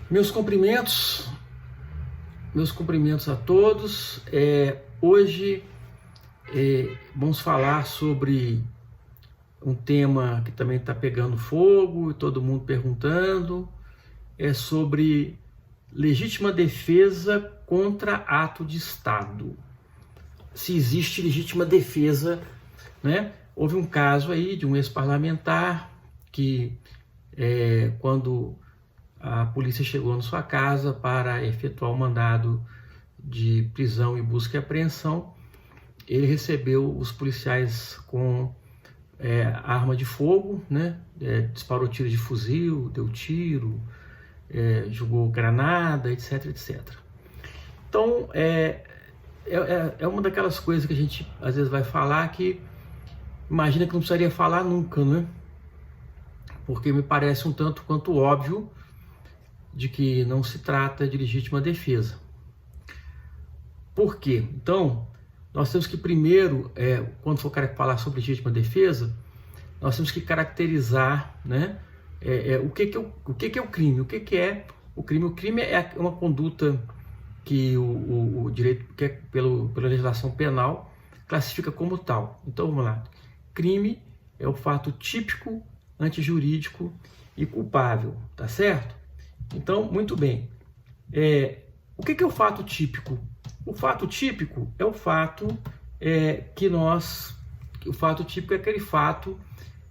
Meus cumprimentos a todos. Hoje vamos falar sobre um tema que também está pegando fogo e todo mundo perguntando. É sobre legítima defesa contra ato de Estado. Se existe legítima defesa, né? Houve um caso aí de um ex-parlamentar que, quando a polícia chegou na sua casa para efetuar o mandado de prisão e busca e apreensão, ele recebeu os policiais com arma de fogo, né? Disparou tiro de fuzil, deu tiro, jogou granada, etc, etc. Então, é uma daquelas coisas que a gente às vezes vai falar que imagina que não precisaria falar nunca, né? Porque me parece um tanto quanto óbvio de que não se trata de legítima defesa. Por quê? Então, nós temos que primeiro, quando for falar sobre legítima defesa, nós temos que caracterizar, né, o que é o crime. O que é o crime? O crime é uma conduta que o direito, que é pela legislação penal, classifica como tal. Então, vamos lá. Crime é o fato típico, antijurídico e culpável, tá certo? Então, muito bem. O que é o fato típico? O fato típico é o fato o fato típico é aquele fato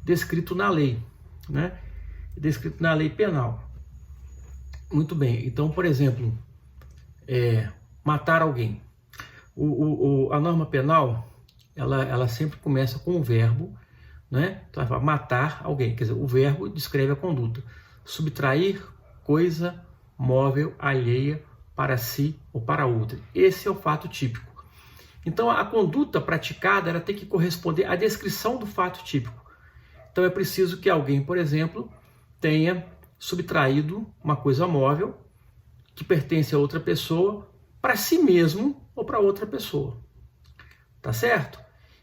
descrito na lei, né? Descrito na lei penal. Muito bem. Então, por exemplo, matar alguém. A norma penal, ela sempre começa com o verbo, né? Então, ela fala matar alguém. Quer dizer, o verbo descreve a conduta. Subtrair coisa móvel alheia para si ou para outra. Esse é o fato típico. Então, a conduta praticada ela tem que corresponder à descrição do fato típico. Então, é preciso que alguém, por exemplo, tenha subtraído uma coisa móvel que pertence a outra pessoa para si mesmo ou para outra pessoa. Tá certo?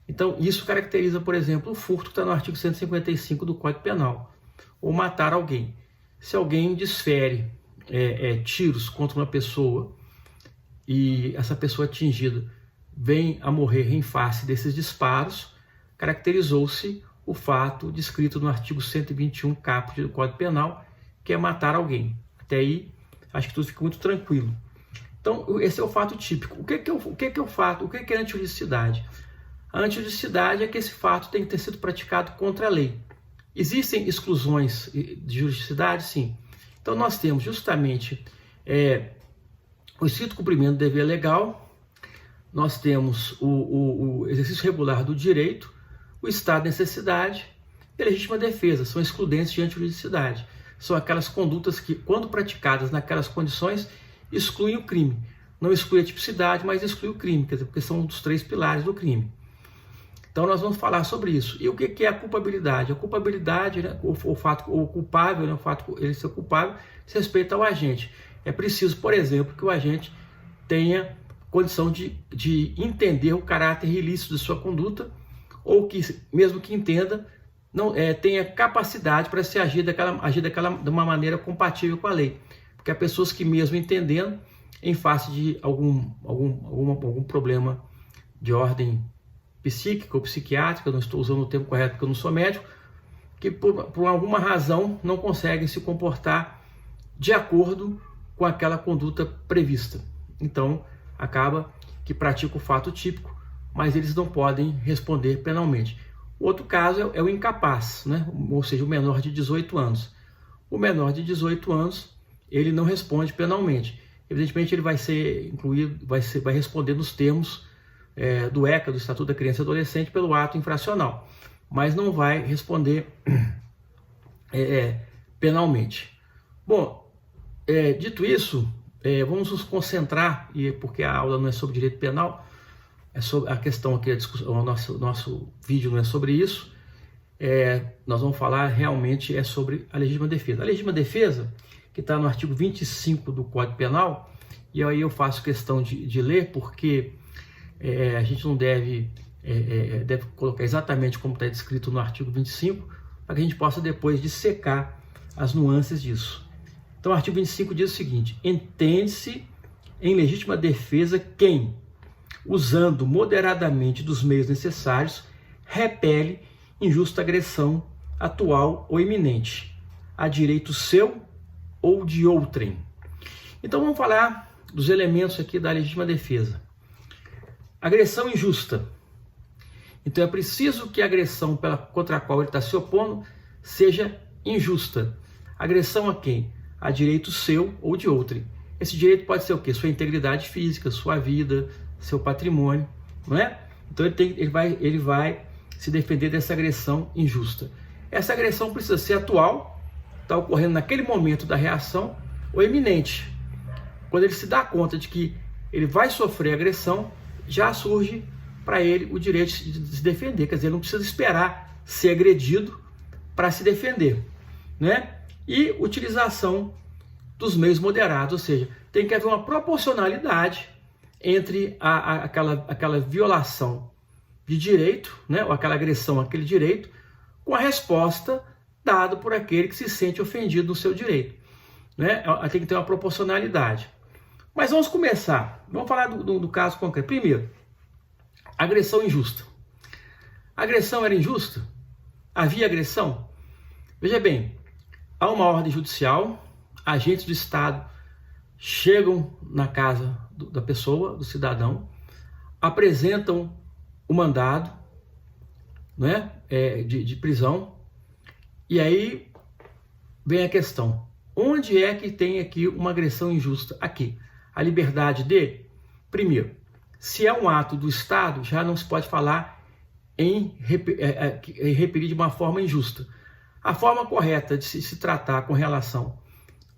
Então, isso caracteriza, por exemplo, o furto que está no artigo 155 do Código Penal. Ou matar alguém. Se alguém desfere tiros contra uma pessoa e essa pessoa atingida vem a morrer em face desses disparos, caracterizou-se o fato descrito no artigo 121 caput do Código Penal, que é matar alguém. Até aí, acho que tudo fica muito tranquilo. Então, esse é o fato típico. O que é o fato? O que é a antijuridicidade? A antijuridicidade é que esse fato tem que ter sido praticado contra a lei. Existem exclusões de juridicidade? Sim. Então, nós temos justamente o estrito cumprimento do dever legal, nós temos o exercício regular do direito, o estado de necessidade e a legítima defesa. São excludentes de antijuridicidade. São aquelas condutas que, quando praticadas naquelas condições, excluem o crime. Não exclui a tipicidade, mas exclui o crime, quer dizer, porque são um dos três pilares do crime. Então, nós vamos falar sobre isso. E o que é a culpabilidade? A culpabilidade, né, o culpável, né, o fato ele ser culpável, se respeita ao agente. É preciso, por exemplo, que o agente tenha condição de entender o caráter ilícito de sua conduta, ou que, mesmo que entenda, não tenha capacidade para se agir de uma maneira compatível com a lei. Porque há pessoas que, mesmo entendendo, em face de algum problema de ordem psíquica ou psiquiátrica, não estou usando o termo correto porque eu não sou médico, que por alguma razão não conseguem se comportar de acordo com aquela conduta prevista. Então, acaba que pratica o fato típico, mas eles não podem responder penalmente. O outro caso é o incapaz, né? Ou seja, o menor de 18 anos. O menor de 18 anos, ele não responde penalmente. Evidentemente, ele vai ser incluído, vai responder nos termos do ECA, do Estatuto da Criança e Adolescente, pelo ato infracional, mas não vai responder penalmente. Bom, dito isso, vamos nos concentrar, porque a aula não é sobre direito penal, é sobre a questão aqui, o nosso vídeo não é sobre isso, nós vamos falar realmente sobre a legítima defesa. A legítima defesa, que está no artigo 25 do Código Penal, e aí eu faço questão de ler, porque a gente não deve colocar exatamente como está descrito no artigo 25, para que a gente possa depois dissecar as nuances disso. Então o artigo 25 diz o seguinte: entende-se em legítima defesa quem, usando moderadamente dos meios necessários, repele injusta agressão atual ou iminente, a direito seu ou de outrem. Então vamos falar dos elementos aqui da legítima defesa. Agressão injusta. Então é preciso que a agressão contra a qual ele está se opondo seja injusta. Agressão a quem? A direito seu ou de outrem. Esse direito pode ser o quê? Sua integridade física, sua vida, seu patrimônio, não é? Então ele vai se defender dessa agressão injusta. Essa agressão precisa ser atual, está ocorrendo naquele momento da reação, ou iminente. Quando ele se dá conta de que ele vai sofrer agressão, já surge para ele o direito de se defender. Quer dizer, ele não precisa esperar ser agredido para se defender, né? E utilização dos meios moderados, ou seja, tem que haver uma proporcionalidade entre aquela violação de direito, né, ou aquela agressão àquele direito, com a resposta dada por aquele que se sente ofendido no seu direito, né? Tem que ter uma proporcionalidade. Mas vamos começar, vamos falar do caso concreto. Primeiro, agressão injusta. A agressão era injusta? Havia agressão? Veja bem, há uma ordem judicial, agentes do Estado chegam na casa da pessoa, do cidadão, apresentam o mandado, né, de prisão, e aí vem a questão: onde é que tem aqui uma agressão injusta? Aqui, a liberdade de... Primeiro, se é um ato do Estado, já não se pode falar em repelir de uma forma injusta. A forma correta de se tratar com relação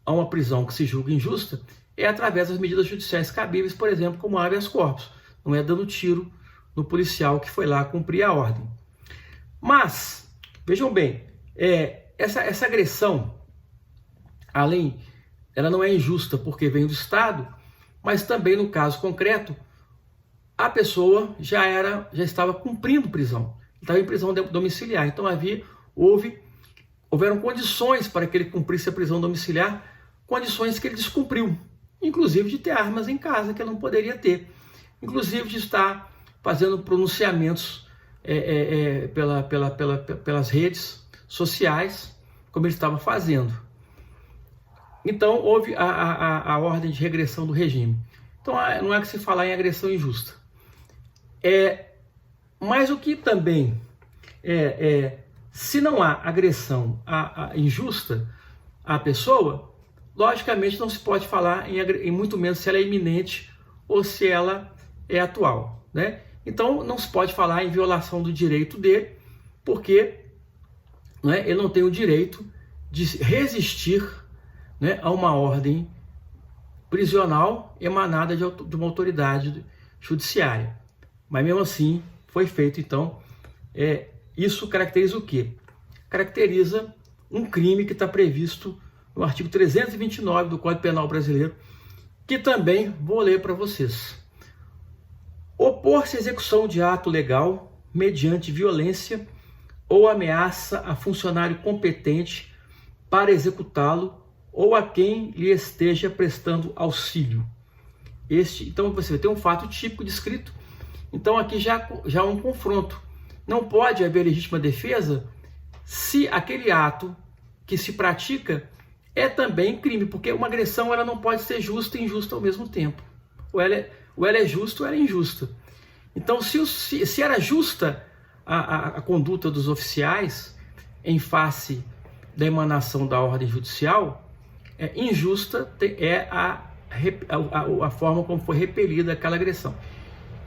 a uma prisão que se julga injusta é através das medidas judiciais cabíveis, por exemplo, como habeas corpus. Não é dando tiro no policial que foi lá cumprir a ordem. Mas, vejam bem, essa agressão, ela não é injusta porque vem do Estado, mas também no caso concreto, a pessoa já estava cumprindo prisão, estava em prisão domiciliar. Então houveram condições para que ele cumprisse a prisão domiciliar, condições que ele descumpriu, inclusive de ter armas em casa que ele não poderia ter, inclusive de estar fazendo pronunciamentos pelas redes sociais, como ele estava fazendo. Então houve a ordem de regressão do regime. Então não é que se falar em agressão injusta. Mas o que também se não há agressão injusta à pessoa, logicamente não se pode falar em muito menos se ela é iminente ou se ela é atual, né? Então não se pode falar em violação do direito dele, porque, né, ele não tem o direito de resistir, né, a uma ordem prisional emanada de uma autoridade judiciária. Mas mesmo assim foi feito. Então isso caracteriza o quê? Caracteriza um crime que está previsto no artigo 329 do Código Penal Brasileiro, que também vou ler para vocês. Opor-se à execução de ato legal mediante violência ou ameaça a funcionário competente para executá-lo ou a quem lhe esteja prestando auxílio. Então você tem um fato típico descrito. Então aqui já há um confronto. Não pode haver legítima defesa se aquele ato que se pratica é também crime, porque uma agressão ela não pode ser justa e injusta ao mesmo tempo. Ou ela é justa ou ela é injusta. Então, se era justa a conduta dos oficiais em face da emanação da ordem judicial, injusta é a forma como foi repelida aquela agressão.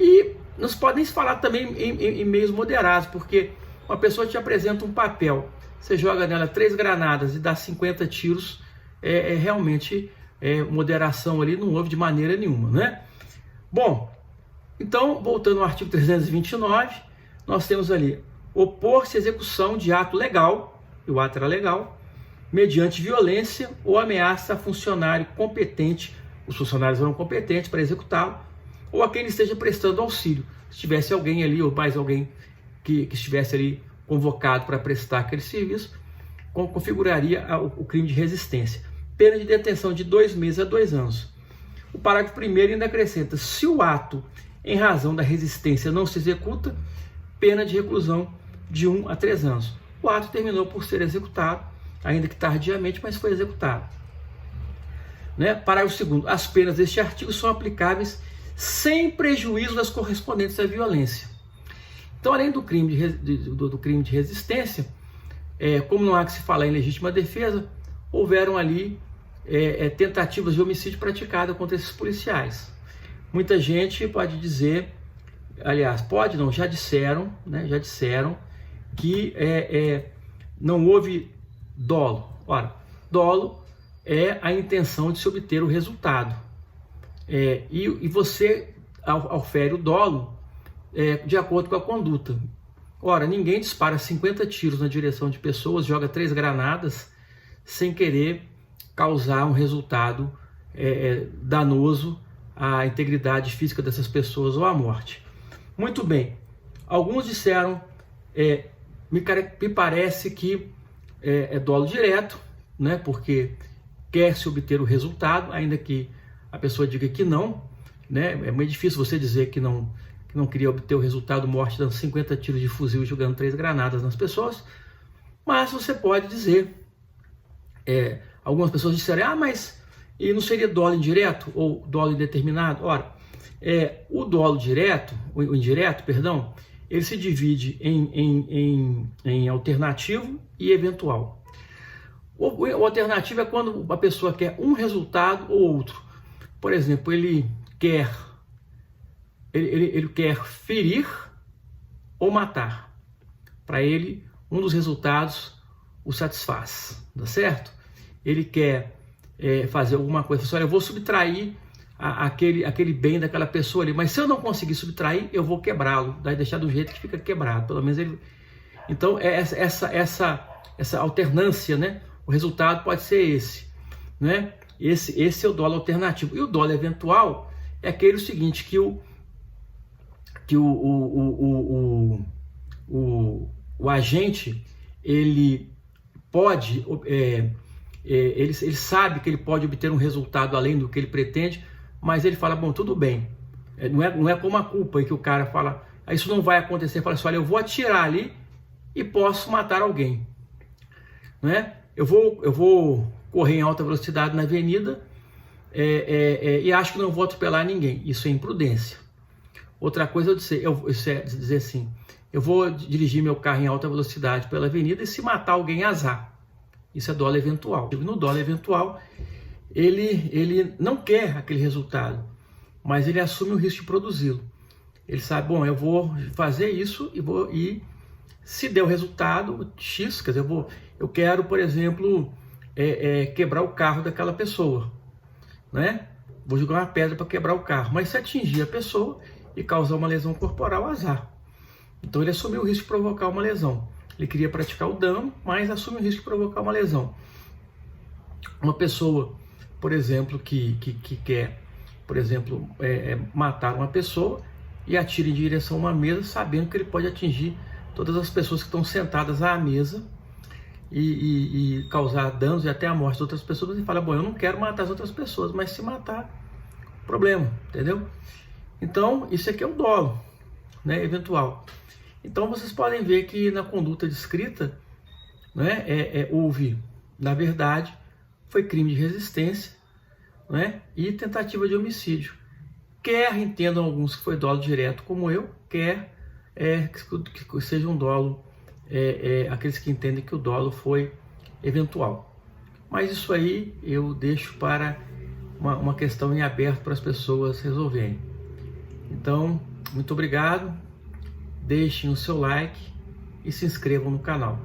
E não se pode nem se falar também em meios moderados, porque uma pessoa te apresenta um papel, você joga nela 3 granadas e dá 50 tiros, realmente moderação ali não houve de maneira nenhuma, né? Bom, então, voltando ao artigo 329, nós temos ali: opor-se à execução de ato legal, e o ato era legal, mediante violência ou ameaça a funcionário competente, os funcionários eram competentes para executá-lo, ou a quem ele esteja prestando auxílio. Se tivesse alguém ali, ou mais alguém que estivesse ali convocado para prestar aquele serviço, configuraria o crime de resistência. pena de detenção de 2 meses a 2 anos. O parágrafo 1º ainda acrescenta: se o ato, em razão da resistência, não se executa, pena de reclusão de 1 a 3 anos. O ato terminou por ser executado, ainda que tardiamente, mas foi executado. Né? Parágrafo 2º. As penas deste artigo são aplicáveis sem prejuízo das correspondentes à violência. Então, além do crime de resistência, como não há que se falar em legítima defesa, houveram ali tentativas de homicídio praticadas contra esses policiais. Muita gente pode dizer, aliás, pode não, já disseram, né, que não houve dolo. Ora, dolo é a intenção de se obter o resultado. E você aufere o dolo de acordo com a conduta. Ora, ninguém dispara 50 tiros na direção de pessoas, joga 3 granadas sem querer causar um resultado danoso à integridade física dessas pessoas ou à morte. Muito bem, alguns disseram, me parece que é dolo direto, né, porque quer se obter o resultado, ainda que a pessoa diga que não, né, é muito difícil você dizer que não queria obter o resultado morte dando 50 tiros de fuzil e jogando 3 granadas nas pessoas, mas você pode dizer, algumas pessoas disseram, mas e não seria dolo indireto ou dolo indeterminado? Ora, o dolo direto, o indireto, perdão, ele se divide em alternativo e eventual. O alternativo é quando a pessoa quer um resultado ou outro. Por exemplo, ele quer ferir ou matar. Para ele, um dos resultados o satisfaz, tá certo? Ele quer fazer alguma coisa, olha, eu vou subtrair aquele bem daquela pessoa ali, mas se eu não conseguir subtrair, eu vou quebrá-lo, vai deixar do jeito que fica quebrado, pelo menos ele. Então, essa alternância, né? O resultado pode ser esse, né? Esse é o dolo alternativo. E o dolo eventual é aquele seguinte, que o agente, ele pode, ele sabe que ele pode obter um resultado além do que ele pretende, mas ele fala, bom, tudo bem, não é como a culpa, que o cara fala, isso não vai acontecer, fala assim, olha, eu vou atirar ali e posso matar alguém, né? Eu vou correr em alta velocidade na avenida e acho que não vou atropelar ninguém. Isso é imprudência. Outra coisa é dizer assim, eu vou dirigir meu carro em alta velocidade pela avenida e se matar alguém, azar. Isso é dolo eventual. No dolo eventual, ele não quer aquele resultado, mas ele assume o risco de produzi-lo. Ele sabe, bom, eu vou fazer isso e se der o resultado X, quer dizer, eu quero, por exemplo, quebrar o carro daquela pessoa, né? Vou jogar uma pedra para quebrar o carro, mas se atingir a pessoa e causar uma lesão corporal, azar. Então ele assumiu o risco de provocar uma lesão. Ele queria praticar o dano, mas assume o risco de provocar uma lesão. Uma pessoa, por exemplo, que quer, por exemplo, matar uma pessoa e atira em direção a uma mesa, sabendo que ele pode atingir todas as pessoas que estão sentadas à mesa e causar danos e até a morte de outras pessoas, e fala, bom, eu não quero matar as outras pessoas, mas se matar, problema, entendeu? Então, isso aqui é o dolo, né, eventual. Então, vocês podem ver que na conduta descrita, né, houve, na verdade, foi crime de resistência, né, e tentativa de homicídio. Quer entendam alguns que foi dolo direto, como eu, quer que seja um dolo, aqueles que entendem que o dolo foi eventual. Mas isso aí eu deixo para uma questão em aberto para as pessoas resolverem. Então, muito obrigado, deixem o seu like e se inscrevam no canal.